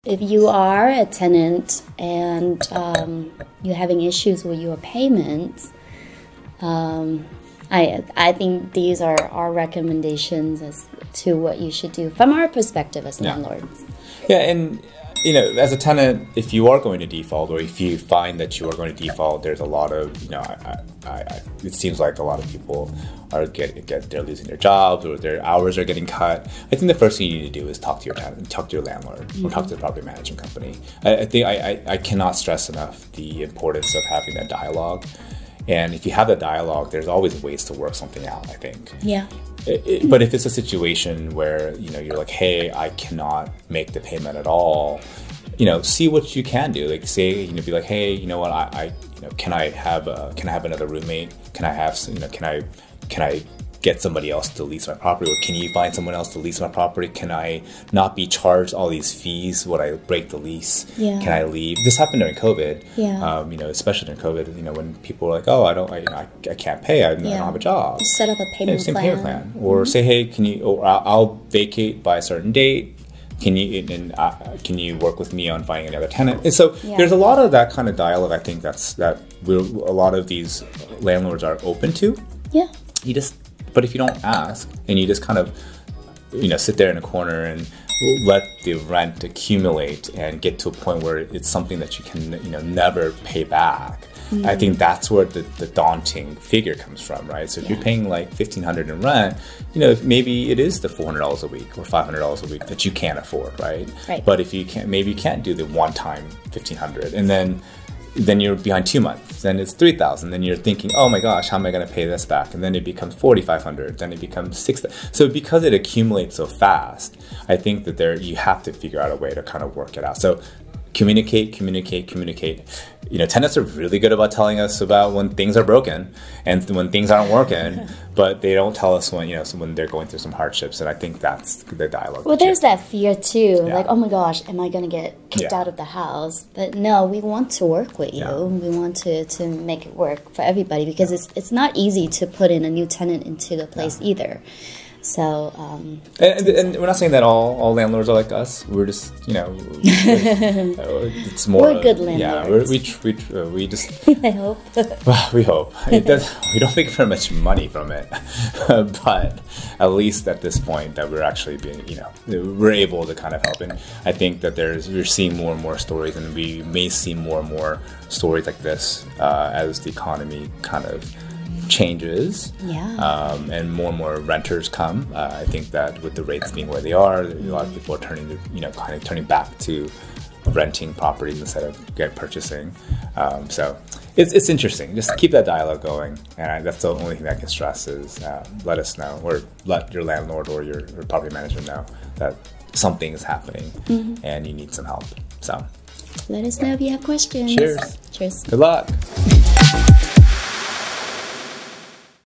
if you are a tenant and you're having issues with your payments, I think these are our recommendations as to what you should do from our perspective as landlords. Yeah, and as a tenant, if you are going to default, or if you find that you are going to default, there's a lot of, it seems like a lot of people are they're losing their jobs or their hours are getting cut. I think the first thing you need to do is talk to your tenant, talk to your landlord, or talk to the property management company. I think I cannot stress enough the importance of having that dialogue. And if you have that dialogue, there's always ways to work something out, I think. Yeah. But if it's a situation where, you're like, hey, I cannot make the payment at all, see what you can do. Like say, be like, hey, you know what, can I have another roommate? Can I have, can I get somebody else to lease my property? Or can you find someone else to lease my property? Can I not be charged all these fees when I break the lease? Yeah. Can I leave? This happened during COVID. Yeah. Especially during COVID, when people were like, oh, I can't pay. I don't have a job. Set up a payment plan. Or say, hey, can you, or I'll vacate by a certain date. Can you work with me on finding another tenant? And so there's a lot of that kind of dialogue. I think a lot of these landlords are open to. Yeah. But if you don't ask and you just kind of, sit there in a corner and let the rent accumulate and get to a point where it's something that you can, never pay back, I think that's where the daunting figure comes from, right? So if you're paying like $1,500 in rent, maybe it is the $400 a week or $500 a week that you can't afford, right? Right. But if you can't, maybe you can't do the one-time $1,500, and then you're behind 2 months, then it's $3,000, then you're thinking, oh my gosh, how am I going to pay this back? And then it becomes $4,500, then it becomes $6,000. So because it accumulates so fast, I think that you have to figure out a way to kind of work it out. So communicate. Tenants are really good about telling us about when things are broken and when things aren't working, but they don't tell us when they're going through some hardships. And I think that's the dialogue. Well, there's that fear too, like, oh my gosh, am I going to get kicked out of the house? But no, we want to work with you. We want to make it work for everybody, because it's not easy to put in a new tenant into the place either. So, and we're not saying that all landlords are like us. We're just, it's more. We're good landlords. Yeah, we just. I hope. Well, we hope. We don't make very much money from it, but at least at this point that we're actually being, we're able to kind of help. And I think that we're seeing more and more stories, and we may see more and more stories like this as the economy kind of changes, and more renters come. I think that with the rates being where they are, a lot of people are turning back to renting properties instead of purchasing. So it's interesting. Just keep that dialogue going, and that's the only thing I can stress is let us know, or let your landlord or your property manager know that something is happening and you need some help. So let us know if you have questions. Cheers. Cheers. Good luck.